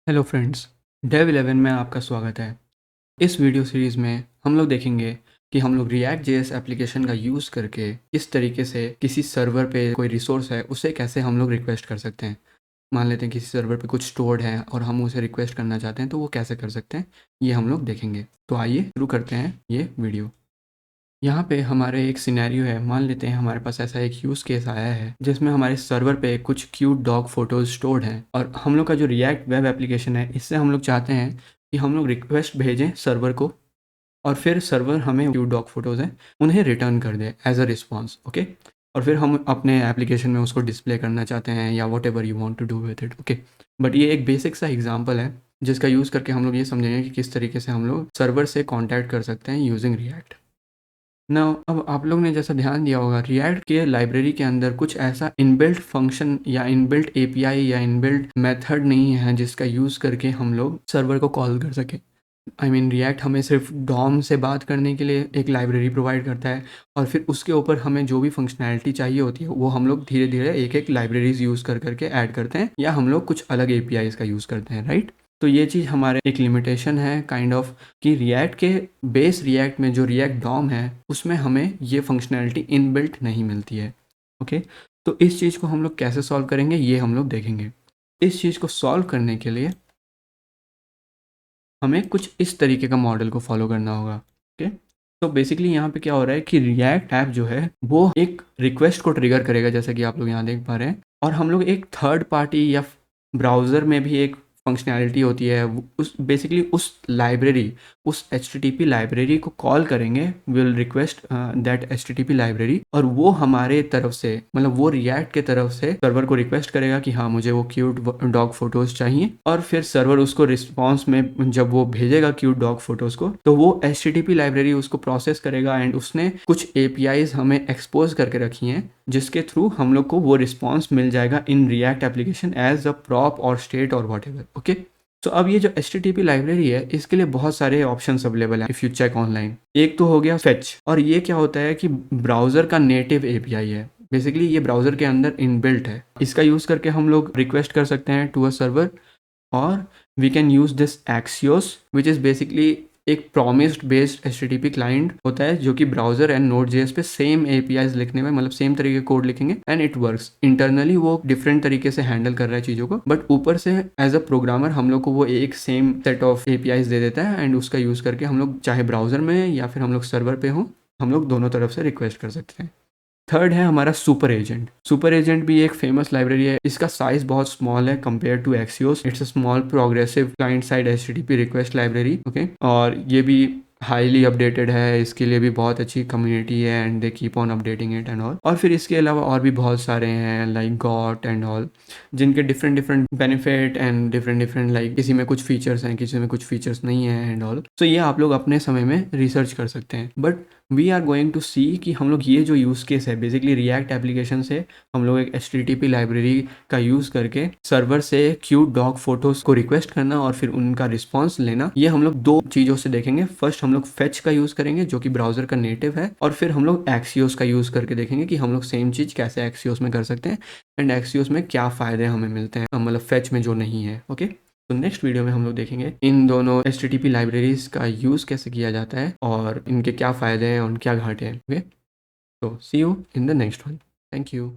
Hello friends, Dave 11 में आपका स्वागत है। इस वीडियो सीरीज़ में हम लोग देखेंगे कि हम लोग रिएक्ट जेएस एप्लीकेशन का यूज़ करके किस तरीके से किसी सर्वर पे कोई रिसोर्स है उसे कैसे हम लोग रिक्वेस्ट कर सकते हैं। मान लेते हैं किसी सर्वर पे कुछ स्टोर्ड है और हम उसे रिक्वेस्ट करना चाहते हैं तो वो कैसे कर सकते हैं, ये हम लोग देखेंगे। तो आइए शुरू करते हैं ये वीडियो। यहाँ पे हमारे एक सिनेरियो है। मान लेते हैं हमारे पास ऐसा एक यूज़ केस आया है जिसमें हमारे सर्वर पे कुछ क्यूट डॉग फोटोज़ स्टोर्ड हैं और हम लोग का जो रिएक्ट वेब एप्लीकेशन है इससे हम लोग चाहते हैं कि हम लोग रिक्वेस्ट भेजें सर्वर को और फिर सर्वर हमें क्यूट डॉग फोटोज़ हैं उन्हें रिटर्न कर दे एज अ रिस्पॉन्स। ओके, और फिर हम अपने एप्लीकेशन में उसको डिस्प्ले करना चाहते हैं या whatever you want to do with it. Okay, but ये एक बेसिक सा एग्जाम्पल है जिसका यूज़ करके हम लोग ये समझेंगे कि किस तरीके से हम लोग सर्वर से कॉन्टैक्ट कर सकते हैं यूजिंग रिएक्ट ना। अब आप लोग ने जैसा ध्यान दिया होगा रिएक्ट के लाइब्रेरी के अंदर कुछ ऐसा इनबिल्ट फंक्शन या इनबिल्ट एपीआई या इनबिल्ट मेथड नहीं है जिसका यूज़ करके हम लोग सर्वर को कॉल कर सकें। रिएक्ट हमें सिर्फ डॉम से बात करने के लिए एक लाइब्रेरी प्रोवाइड करता है और फिर उसके ऊपर हमें जो भी फंक्शनैलिटी चाहिए होती है वो हम लोग धीरे धीरे एक एक लाइब्रेरीज यूज़ कर करके ऐड करते हैं या हम लोग कुछ अलग एपीआईज का यूज़ करते हैं, राइट। तो ये चीज़ हमारे एक लिमिटेशन है काइंड ऑफ कि रिएक्ट के बेस रिएक्ट में जो रिएक्ट डॉम है उसमें हमें ये फंक्शनैलिटी इनबिल्ट नहीं मिलती है। ओके, तो इस चीज़ को हम लोग कैसे सॉल्व करेंगे ये हम लोग देखेंगे। इस चीज़ को सॉल्व करने के लिए हमें कुछ इस तरीके का मॉडल को फॉलो करना होगा। ओके, तो बेसिकली यहाँ पे क्या हो रहा है कि रिएक्ट ऐप जो है वो एक रिक्वेस्ट को ट्रिगर करेगा जैसा कि आप लोग यहाँ देख पा रहे हैं और हम लोग एक थर्ड पार्टी या ब्राउज़र में भी एक फंक्शनैलिटी होती है उस बेसिकली उस लाइब्रेरी उस एचटीटीपी लाइब्रेरी को कॉल करेंगे। Will request that HTTP library और वो हमारे तरफ से मतलब वो रिएक्ट के तरफ से सर्वर को रिक्वेस्ट करेगा कि हाँ मुझे वो क्यूट डॉग फोटोज चाहिए और फिर सर्वर उसको रिस्पॉन्स में जब वो भेजेगा क्यूट डॉग फोटोज को तो वो एचटीटीपी लाइब्रेरी उसको प्रोसेस करेगा एंड उसने कुछ एपीआईज हमें एक्सपोज करके रखी हैं जिसके थ्रू हम लोग को वो रिस्पॉन्स मिल जाएगा in React application as a prop और स्टेट और वॉट एवर। ओके, तो अब ये जो HTTP लाइब्रेरी है इसके लिए बहुत सारे ऑप्शंस अवेलेबल हैं इफ यू चेक ऑनलाइन। एक तो हो गया फेच और ये क्या होता है कि ब्राउज़र का नेटिव एपीआई है। बेसिकली ये ब्राउज़र के अंदर इनबिल्ट है। इसका यूज़ करके हम लोग रिक्वेस्ट कर सकते हैं टू अ सर्वर और we can use this axios which is basically एक प्रॉमिस्ड बेस्ड HTTP क्लाइंट होता है जो कि ब्राउजर एंड नोड जेएस पे सेम एपीआईज लिखने में मतलब सेम तरीके कोड लिखेंगे एंड इट वर्क्स। इंटरनली वो डिफरेंट तरीके से हैंडल कर रहा है चीज़ों को बट ऊपर से एज अ प्रोग्रामर हम लोग को वो एक सेम सेट ऑफ एपीआईज दे देता है एंड उसका यूज़ करके हम लोग चाहे ब्राउजर में या फिर हम लोग सर्वर पे हो हम लोग दोनों तरफ से रिक्वेस्ट कर सकते हैं। थर्ड है हमारा सुपर एजेंट। सुपर एजेंट भी एक फेमस लाइब्रेरी है। इसका साइज बहुत स्मॉल है compare to axios. It's a small progressive client side HTTP request library. Okay, और ये भी हाईली अपडेटेड है। इसके लिए भी बहुत अच्छी कम्युनिटी है and they keep on updating it and all. और फिर इसके अलावा और भी बहुत सारे हैं लाइक गॉट एंड ऑल जिनके different different benefit and different different like किसी में कुछ फीचर्स हैं किसी में कुछ फीचर्स नहीं है एंड ऑल। तो ये आप लोग अपने समय में रिसर्च कर सकते हैं but we are going to see कि हम लोग ये जो यूज़ केस है बेसिकली रिएक्ट एप्लीकेशन से हम लोग एक HTTP लाइब्रेरी का यूज़ करके सर्वर से क्यूट डॉग फोटोज़ को रिक्वेस्ट करना और फिर उनका रिस्पॉन्स लेना, ये हम लोग दो चीज़ों से देखेंगे। फर्स्ट हम लोग फेच का यूज़ करेंगे जो कि ब्राउज़र का नेटिव है और फिर हम लोग एक्सियोस का यूज़ करके देखेंगे कि हम लोग सेम चीज़ कैसे एक्सियोस में कर सकते हैं एंड एक्सियोस में क्या फ़ायदे हमें मिलते हैं मतलब फेच में जो नहीं है। ओके, तो नेक्स्ट वीडियो में हम लोग देखेंगे इन दोनों HTTP लाइब्रेरीज का यूज़ कैसे किया जाता है और इनके क्या फ़ायदे हैं और क्या घाटे हैं। ओके, तो see you in the next one. Thank you.